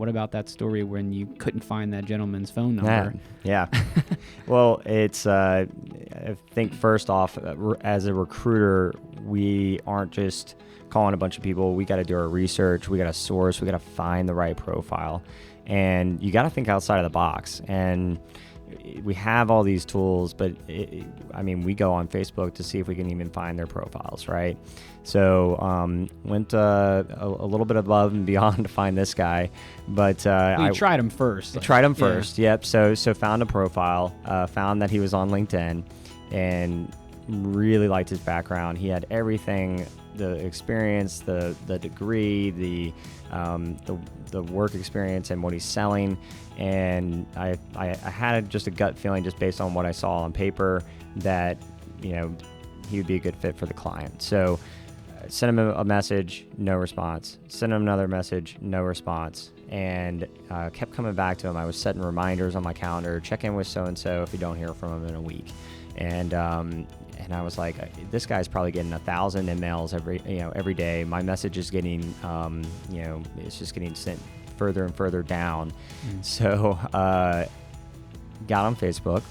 what about that story when you couldn't find that gentleman's phone number? Yeah. Well, it's, I think first off, as a recruiter, we aren't just calling a bunch of people. We got to do our research. We got to source. We got to find the right profile. And you got to think outside of the box. And we have all these tools, but we go on Facebook to see if we can even find their profiles, right? So went a little bit above and beyond to find this guy, but I tried him first. Tried him first, yep. So found a profile, found that he was on LinkedIn, and really liked his background. He had everything: the experience, the degree, the work experience, and what he's selling. And I had just a gut feeling, just based on what I saw on paper, that he would be a good fit for the client. So sent him a message, no response. Sent him another message, no response. And kept coming back to him. I was setting reminders on my calendar: check in with so and so if you don't hear from him in a week. And I was like, this guy's probably getting 1,000 emails every day. My message is getting, it's just getting sent further and further down. So got on Facebook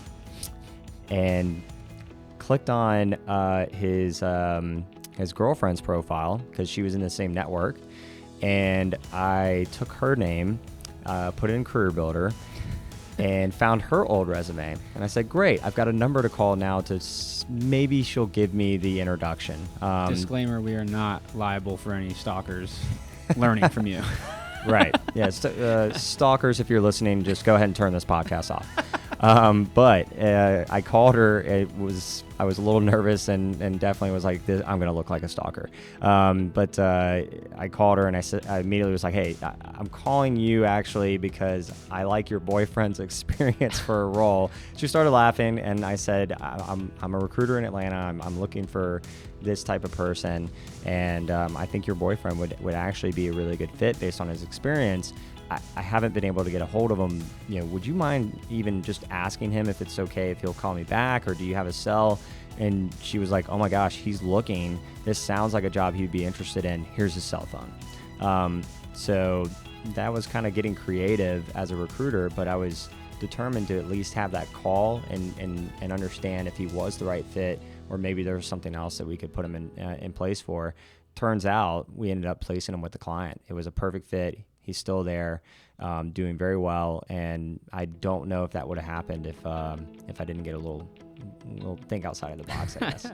and clicked on his girlfriend's profile, because she was in the same network. And I took her name, put it in Career Builder, and found her old resume. And I said, great, I've got a number to call now to maybe she'll give me the introduction. Disclaimer, we are not liable for any stalkers learning from you. Right. Yeah. Stalkers, if you're listening, just go ahead and turn this podcast off. But I called her. I was a little nervous and definitely was like, I'm going to look like a stalker. But I called her and I immediately was like, hey, I'm calling you actually because I like your boyfriend's experience for a role. She started laughing, and I said, I'm a recruiter in Atlanta. I'm looking for this type of person, and I think your boyfriend would actually be a really good fit based on his experience. I haven't been able to get a hold of him. Would you mind even just asking him if it's okay if he'll call me back, or do you have a cell? And she was like, oh my gosh, he's looking. This sounds like a job he'd be interested in. Here's his cell phone. So that was kind of getting creative as a recruiter, but I was determined to at least have that call and understand if he was the right fit, or maybe there was something else that we could put him in place for. Turns out we ended up placing him with the client. It was a perfect fit. He's still there, doing very well, and I don't know if that would have happened if I didn't get a little think outside of the box, I guess.